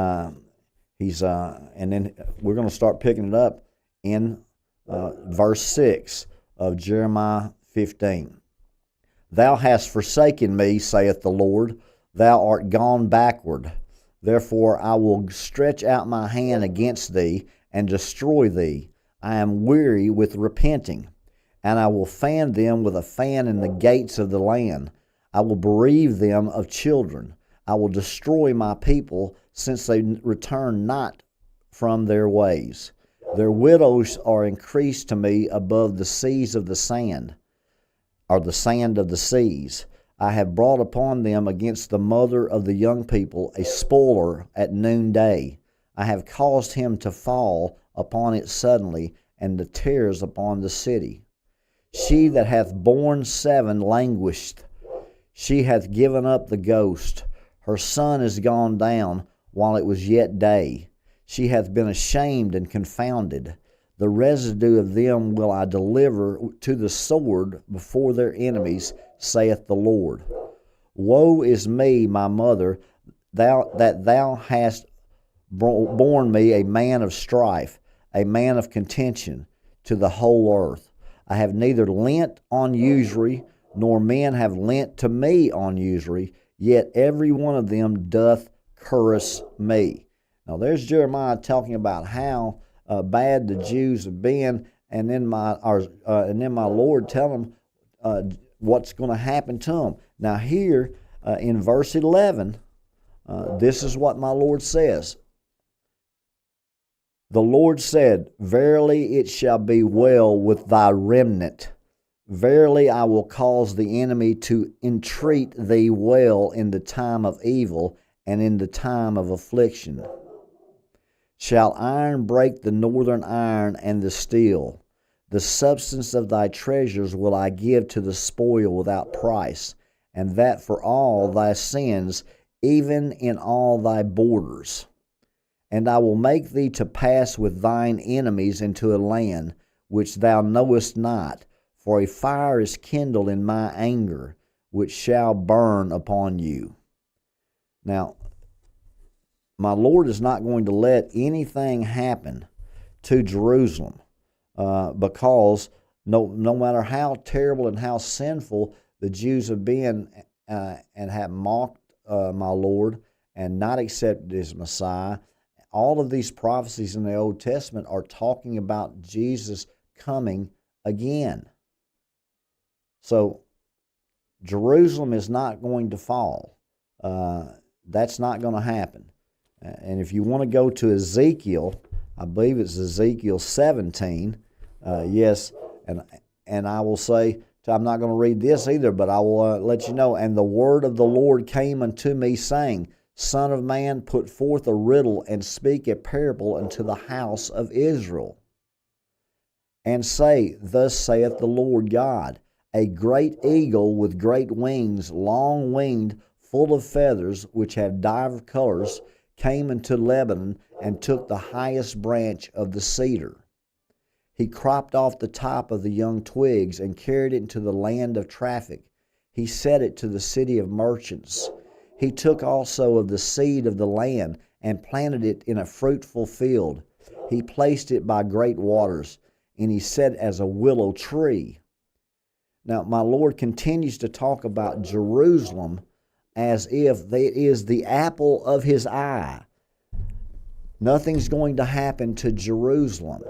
A: and then we're going to start picking it up in verse 6 of Jeremiah 15. Thou hast forsaken me, saith the Lord. Thou art gone backward. Therefore I will stretch out my hand against thee and destroy thee. I am weary with repenting. and I will fan them with a fan in the gates of the land. I will bereave them of children. I will destroy my people, since they return not from their ways. Their widows are increased to me above the seas of the sand, or the sand of the seas. I have brought upon them against the mother of the young people a spoiler at noonday. I have caused him to fall upon it suddenly, and the tears upon the city. She that hath borne 7 languished. She hath given up the ghost. Her sun is gone down while it was yet day. She hath been ashamed and confounded. The residue of them will I deliver to the sword before their enemies, saith the Lord. Woe is me, my mother, that thou hast borne me a man of strife, a man of contention to the whole earth. I have neither lent on usury, nor men have lent to me on usury, yet every one of them doth curse me. Now there's Jeremiah talking about how bad the Jews have been, and then my Lord telling them what's going to happen to them. Now here in verse 11, this is what my Lord says. The Lord said, Verily it shall be well with thy remnant. Verily I will cause the enemy to entreat thee well in the time of evil and in the time of affliction. Shall iron break the northern iron and the steel? The substance of thy treasures will I give to the spoil without price, and that for all thy sins, even in all thy borders. And I will make thee to pass with thine enemies into a land which thou knowest not, for a fire is kindled in my anger, which shall burn upon you. Now, my Lord is not going to let anything happen to Jerusalem because no matter how terrible and how sinful the Jews have been and have mocked my Lord and not accepted his Messiah, all of these prophecies in the Old Testament are talking about Jesus coming again. So Jerusalem is not going to fall. That's not going to happen. And if you want to go to Ezekiel, I believe it's Ezekiel 17, yes, and I will say, I'm not going to read this either, but I will let you know. And the word of the Lord came unto me, saying, Son of man, put forth a riddle, and speak a parable unto the house of Israel. And say, Thus saith the Lord God, a great eagle with great wings, long-winged, full of feathers, which have divers colors, came into Lebanon, and took the highest branch of the cedar. He cropped off the top of the young twigs, and carried it into the land of traffic. He set it to the city of merchants. He took also of the seed of the land, and planted it in a fruitful field. He placed it by great waters, and he set as a willow tree. Now, my Lord continues to talk about Jerusalem as if it is the apple of his eye. Nothing's going to happen to Jerusalem.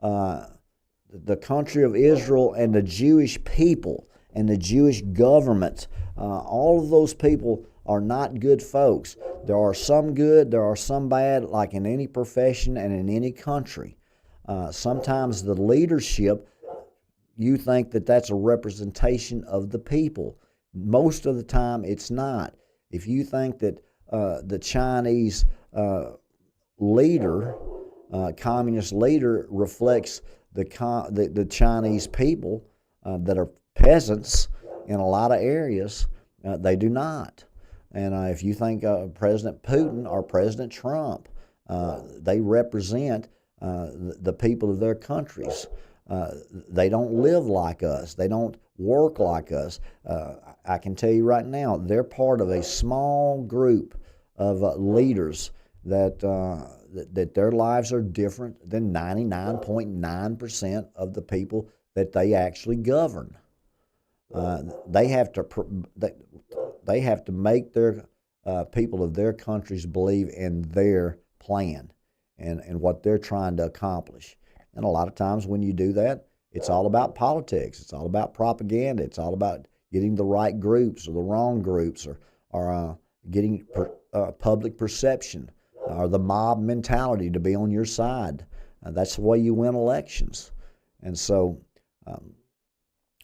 A: The country of Israel and the Jewish people and the Jewish government, all of those people are not good folks. There are some good, there are some bad, like in any profession and in any country. Sometimes the leadership, you think that that's a representation of the people. Most of the time, it's not. If you think that the Chinese leader, communist leader, reflects the Chinese people that are peasants in a lot of areas, they do not. And if you think President Putin or President Trump, they represent the people of their countries. They don't live like us. They don't work like us. I can tell you right now, they're part of a small group of leaders that their lives are different than 99.9% of the people that they actually govern. They have to make their people of their countries believe in their plan and what they're trying to accomplish. And a lot of times when you do that, It's all about politics. It's all about propaganda. It's all about getting the right groups or the wrong groups, or getting public perception, or the mob mentality to be on your side. That's the way you win elections. And so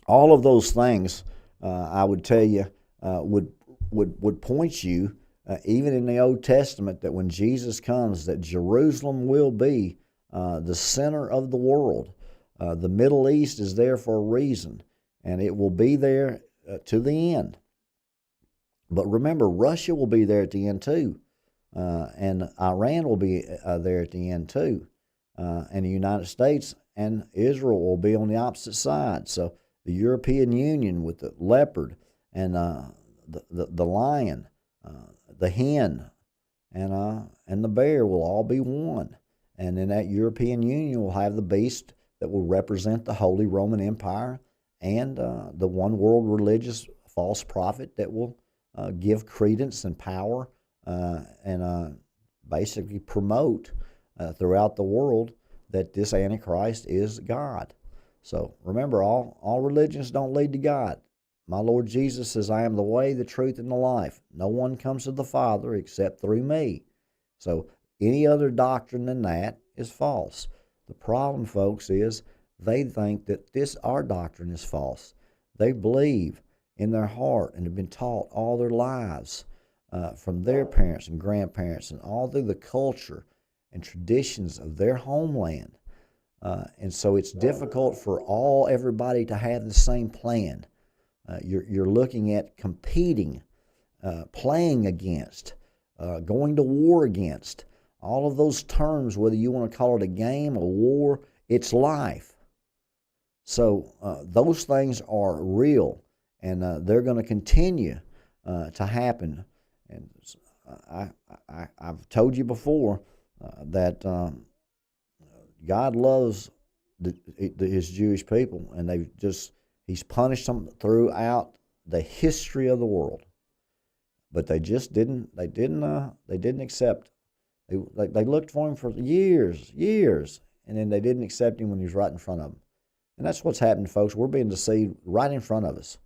A: all of those things, I would tell you, would point you, even in the Old Testament, that when Jesus comes, that Jerusalem will be the center of the world. The Middle East is there for a reason, and it will be there to the end. But remember, Russia will be there at the end too, and Iran will be there at the end too, and the United States and Israel will be on the opposite side. So the European Union with the leopard and the lion, the hen, and the bear will all be one. And then that European Union will have the beast that will represent the Holy Roman Empire and the one world religious false prophet that will give credence and power and basically promote throughout the world that this Antichrist is God. So remember, all religions don't lead to God. My Lord Jesus says, I am the way, the truth, and the life. No one comes to the Father except through me. So any other doctrine than that is false. The problem, folks, is they think that our doctrine is false. They believe in their heart and have been taught all their lives from their parents and grandparents and all through the culture and traditions of their homeland. And so it's difficult for everybody to have the same plan. You're looking at competing, playing against, going to war against. All of those terms, whether you want to call it a game, a war, it's life. So those things are real, and they're going to continue to happen. And I've told you before that God loves His Jewish people, and He's punished them throughout the history of the world, but they just didn't accept. They looked for Him for years, and then they didn't accept Him when He was right in front of them. And that's what's happening, folks. We're being deceived right in front of us.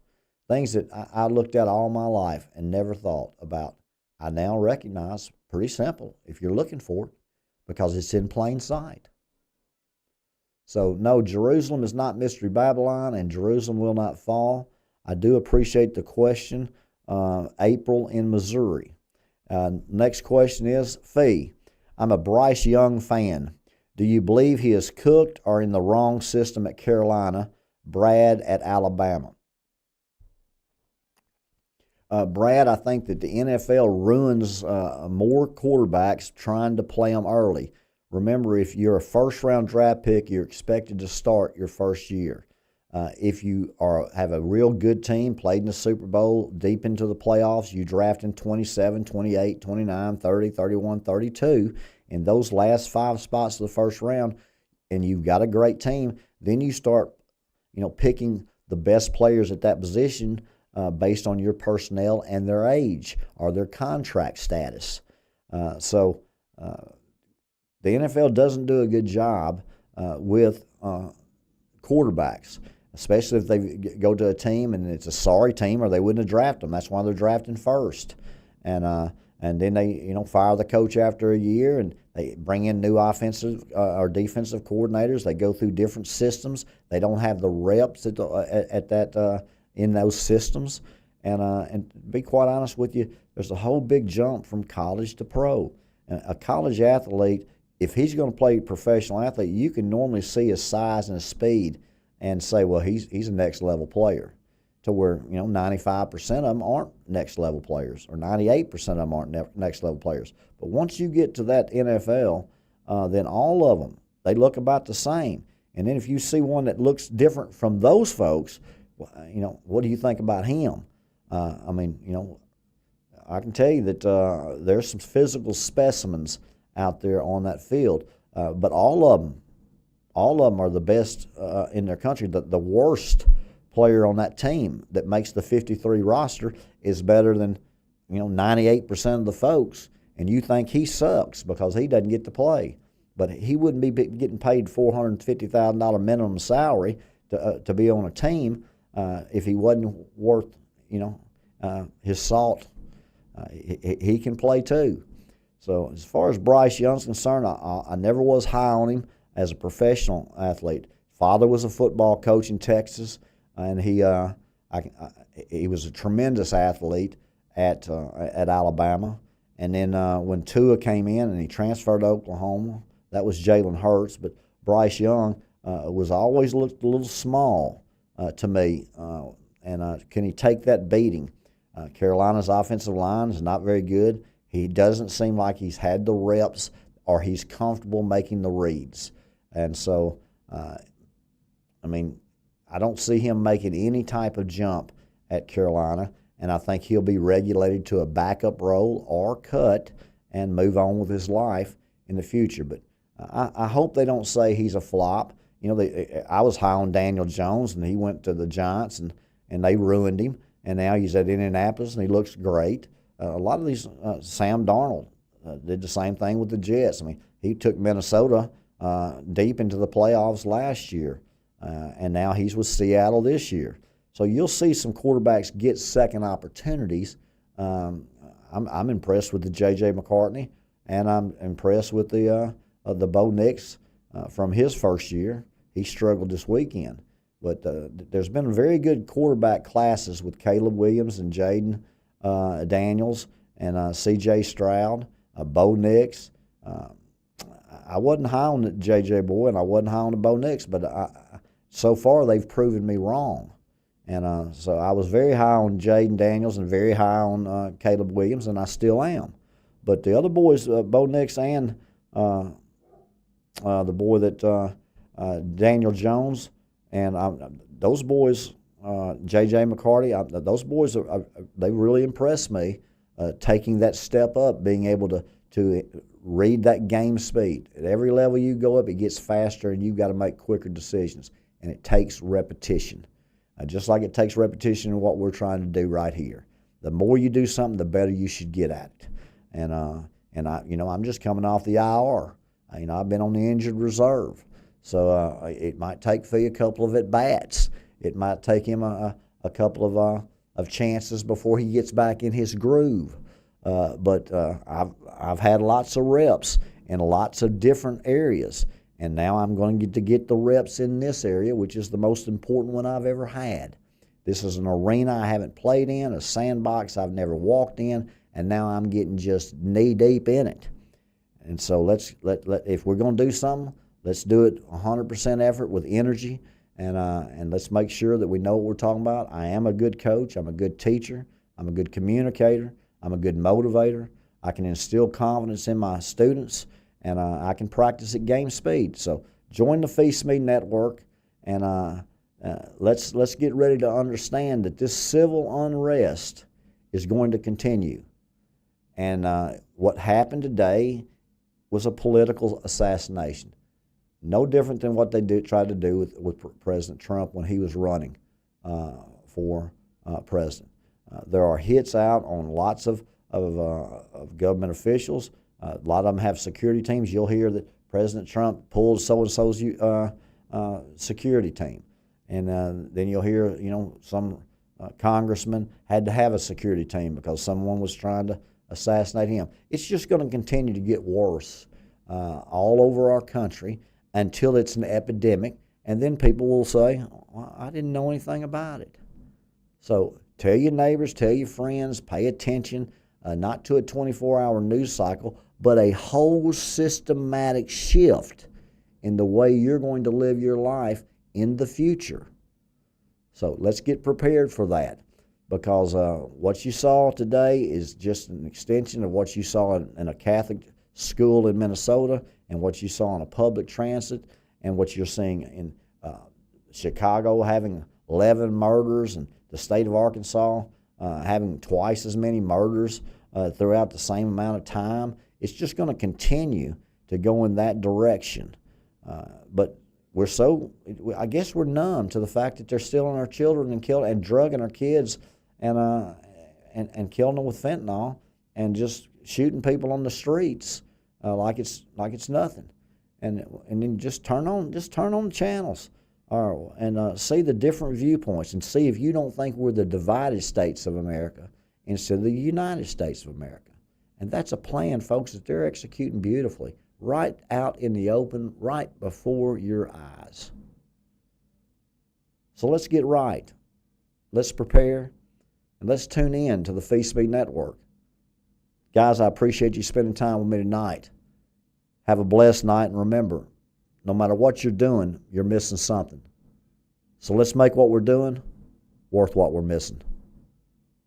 A: Things that I looked at all my life and never thought about, I now recognize. Pretty simple if you're looking for it, because it's in plain sight. So, no, Jerusalem is not Mystery Babylon, and Jerusalem will not fall. I do appreciate the question, April in Missouri. Next question is, Phee, I'm a Bryce Young fan. Do you believe he is cooked or in the wrong system at Carolina? Brad at Alabama. Brad, I think that the NFL ruins more quarterbacks trying to play them early. Remember, if you're a first-round draft pick, you're expected to start your first year. If you have a real good team, played in the Super Bowl, deep into the playoffs, you draft in 27, 28, 29, 30, 31, 32. In those last 5 spots of the first round, and you've got a great team, then you start, picking the best players at that position based on your personnel and their age or their contract status. So the NFL doesn't do a good job with quarterbacks, especially if they go to a team and it's a sorry team, or they wouldn't have drafted them. That's why they're drafting first. And then they fire the coach after a year, and they bring in new offensive or defensive coordinators. They go through different systems. They don't have the reps in those systems. And to be quite honest with you, there's a whole big jump from college to pro. And a college athlete, if he's going to play professional athlete, you can normally see his size and his speed and say, well, he's a next level player. To where 95% of them aren't next level players, or 98% of them aren't next level players. But once you get to that NFL, then all of them, they look about the same. And then if you see one that looks different from those folks, what do you think about him? I can tell you that there's some physical specimens out there on that field, but all of them are the best in their country. The worst player on that team that makes the 53 roster is better than 98% of the folks, and you think he sucks because he doesn't get to play. But he wouldn't be getting paid $450,000 minimum salary to be on a team if he wasn't worth, his salt. He can play too. So as far as Bryce Young's concerned, I never was high on him as a professional athlete. Father was a football coach in Texas, and he was a tremendous athlete at Alabama. And then when Tua came in and he transferred to Oklahoma, that was Jalen Hurts. But Bryce Young was always looked a little small to me. And can he take that beating? Carolina's offensive line is not very good. He doesn't seem like he's had the reps or he's comfortable making the reads. And so, I don't see him making any type of jump at Carolina, and I think he'll be regulated to a backup role or cut and move on with his life in the future. But I hope they don't say he's a flop. I was high on Daniel Jones, and he went to the Giants, and they ruined him. And now he's at Indianapolis, and he looks great. A lot of these, Sam Darnold did the same thing with the Jets. He took Minnesota deep into the playoffs last year, and now he's with Seattle this year. So you'll see some quarterbacks get second opportunities. I'm impressed with the J.J. McCartney, and I'm impressed with the Bo Nix from his first year. He struggled this weekend. But there's been very good quarterback classes with Caleb Williams and Jaden Daniels and C.J. Stroud, Bo Nix. I wasn't high on the J.J. Boy, and I wasn't high on the Bo Nix, but so far they've proven me wrong. And so I was very high on Jaden Daniels and very high on Caleb Williams, and I still am. But the other boys, Bo Nix and the boy that Daniel Jones, and those boys, J.J. McCarty, those boys, they really impressed me, taking that step up, being able to read that game speed. At every level you go up, it gets faster, and you've got to make quicker decisions, and it takes repetition. Just like it takes repetition in what we're trying to do right here. The more you do something, the better you should get at it. And I'm just coming off the IR. I've been on the injured reserve. So it might take Phee a couple of at-bats. It might take him a couple of chances before he gets back in his groove. But I've had lots of reps in lots of different areas, and now I'm going to get the reps in this area, which is the most important one I've ever had. This is an arena I haven't played in, a sandbox I've never walked in, and now I'm getting just knee-deep in it. And so if we're going to do something, let's do it 100% effort with energy, and let's make sure that we know what we're talking about. I am a good coach. I'm a good teacher. I'm a good communicator. I'm a good motivator. I can instill confidence in my students, and I can practice at game speed. So join the Phee Smee Network, and let's get ready to understand that this civil unrest is going to continue. And what happened today was a political assassination. No different than what they tried to do with President Trump when he was running for president. There are hits out on lots of government officials. A lot of them have security teams. You'll hear that President Trump pulled so-and-so's security team. And then you'll hear, some congressman had to have a security team because someone was trying to assassinate him. It's just going to continue to get worse all over our country until it's an epidemic, and then people will say, well, I didn't know anything about it. So tell your neighbors, tell your friends, pay attention, not to a 24-hour news cycle, but a whole systematic shift in the way you're going to live your life in the future. So let's get prepared for that, because what you saw today is just an extension of what you saw in a Catholic school in Minnesota, and what you saw in a public transit, and what you're seeing in Chicago having 11 murders, and the state of Arkansas having twice as many murders throughout the same amount of time. It's just going to continue to go in that direction. But I guess we're numb to the fact that they're stealing our children and drugging our kids and killing them with fentanyl and just shooting people on the streets like it's nothing. And then just turn on the channels. And see the different viewpoints and see if you don't think we're the divided states of America instead of the United States of America. And that's a plan, folks, that they're executing beautifully, right out in the open, right before your eyes. So let's get right. Let's prepare, and let's tune in to the Phee Smee Network. Guys, I appreciate you spending time with me tonight. Have a blessed night, and remember, no matter what you're doing, you're missing something. So let's make what we're doing worth what we're missing.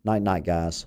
A: Night, night, guys.